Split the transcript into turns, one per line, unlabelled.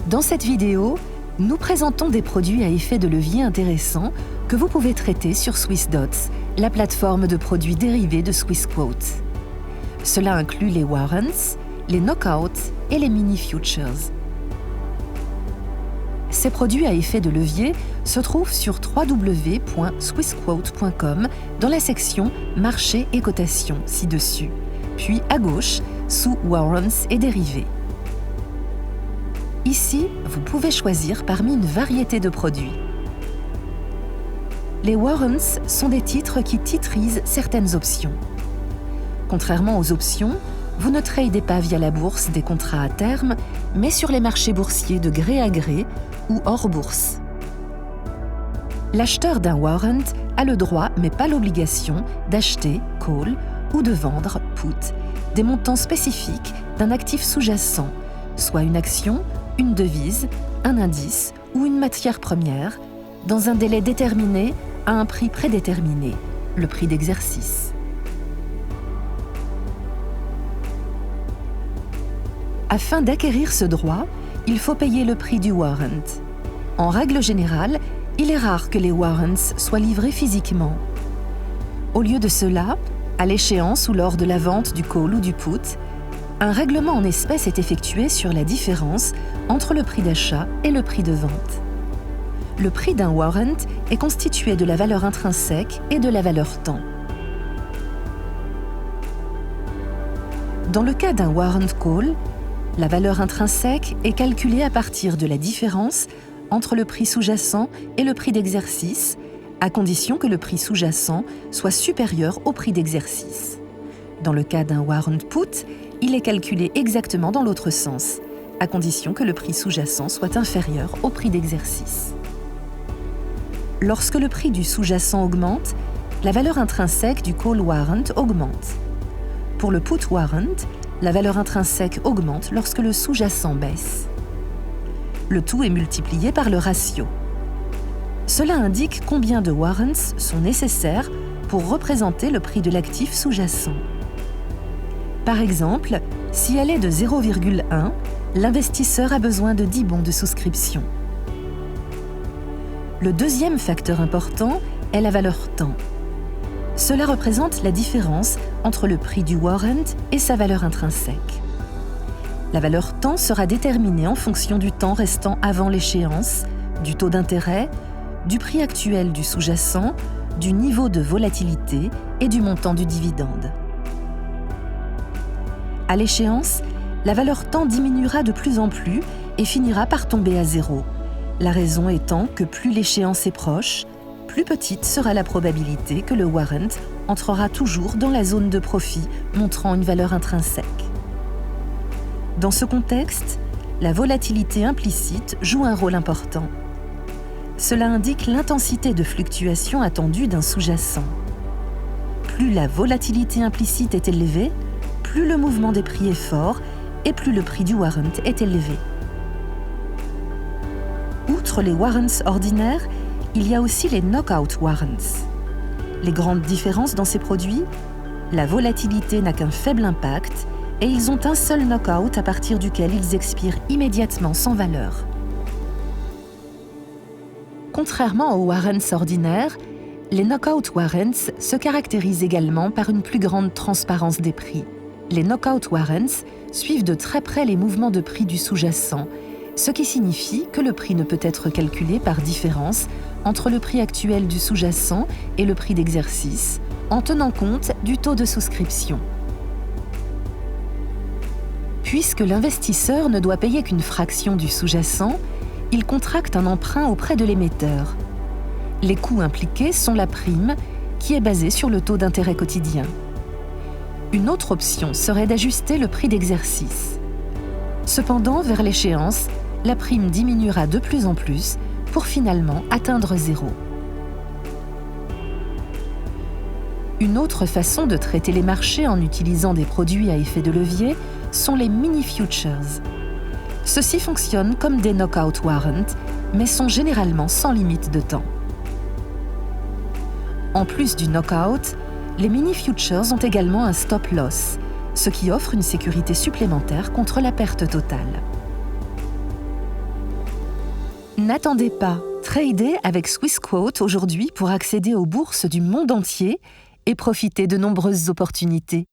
Dans cette vidéo, nous présentons des produits à effet de levier intéressants que vous pouvez traiter sur Swissdots, la plateforme de produits dérivés de Swissquote. Cela inclut les warrants, les knockouts et les mini-futures. Ces produits à effet de levier se trouvent sur www.swissquote.com dans la section Marché et cotation ci-dessus, puis à gauche sous Warrants et dérivés. Ici, vous pouvez choisir parmi une variété de produits. Les warrants sont des titres qui titrisent certaines options. Contrairement aux options, vous ne tradez pas via la bourse des contrats à terme, mais sur les marchés boursiers de gré à gré ou hors bourse. L'acheteur d'un warrant a le droit, mais pas l'obligation, d'acheter, call, ou de vendre, put, des montants spécifiques d'un actif sous-jacent, soit une action, une devise, un indice ou une matière première, dans un délai déterminé à un prix prédéterminé, le prix d'exercice. Afin d'acquérir ce droit, il faut payer le prix du warrant. En règle générale, il est rare que les warrants soient livrés physiquement. Au lieu de cela, à l'échéance ou lors de la vente du call ou du put, un règlement en espèces est effectué sur la différence entre le prix d'achat et le prix de vente. Le prix d'un warrant est constitué de la valeur intrinsèque et de la valeur temps. Dans le cas d'un warrant call, la valeur intrinsèque est calculée à partir de la différence entre le prix sous-jacent et le prix d'exercice, à condition que le prix sous-jacent soit supérieur au prix d'exercice. Dans le cas d'un warrant put, il est calculé exactement dans l'autre sens, à condition que le prix sous-jacent soit inférieur au prix d'exercice. Lorsque le prix du sous-jacent augmente, la valeur intrinsèque du call warrant augmente. Pour le put warrant, la valeur intrinsèque augmente lorsque le sous-jacent baisse. Le tout est multiplié par le ratio. Cela indique combien de warrants sont nécessaires pour représenter le prix de l'actif sous-jacent. Par exemple, si elle est de 0,1, l'investisseur a besoin de 10 bons de souscription. Le deuxième facteur important est la valeur temps. Cela représente la différence entre le prix du warrant et sa valeur intrinsèque. La valeur temps sera déterminée en fonction du temps restant avant l'échéance, du taux d'intérêt, du prix actuel du sous-jacent, du niveau de volatilité et du montant du dividende. À l'échéance, la valeur temps diminuera de plus en plus et finira par tomber à zéro. La raison étant que plus l'échéance est proche, plus petite sera la probabilité que le warrant entrera toujours dans la zone de profit montrant une valeur intrinsèque. Dans ce contexte, la volatilité implicite joue un rôle important. Cela indique l'intensité de fluctuation attendue d'un sous-jacent. Plus la volatilité implicite est élevée, plus le mouvement des prix est fort et plus le prix du warrant est élevé. Outre les warrants ordinaires, il y a aussi les knockout warrants. Les grandes différences dans ces produits, la volatilité n'a qu'un faible impact et ils ont un seul knockout à partir duquel ils expirent immédiatement sans valeur. Contrairement aux warrants ordinaires, les knockout warrants se caractérisent également par une plus grande transparence des prix. Les knockout warrants suivent de très près les mouvements de prix du sous-jacent, ce qui signifie que le prix ne peut être calculé par différence entre le prix actuel du sous-jacent et le prix d'exercice, en tenant compte du taux de souscription. Puisque l'investisseur ne doit payer qu'une fraction du sous-jacent, il contracte un emprunt auprès de l'émetteur. Les coûts impliqués sont la prime, qui est basée sur le taux d'intérêt quotidien. Une autre option serait d'ajuster le prix d'exercice. Cependant, vers l'échéance, la prime diminuera de plus en plus pour finalement atteindre zéro. Une autre façon de traiter les marchés en utilisant des produits à effet de levier sont les mini-futures. Ceux-ci fonctionnent comme des knockout warrants, mais sont généralement sans limite de temps. En plus du knockout, les mini-futures ont également un stop-loss, ce qui offre une sécurité supplémentaire contre la perte totale. N'attendez pas, tradez avec Swissquote aujourd'hui pour accéder aux bourses du monde entier et profiter de nombreuses opportunités.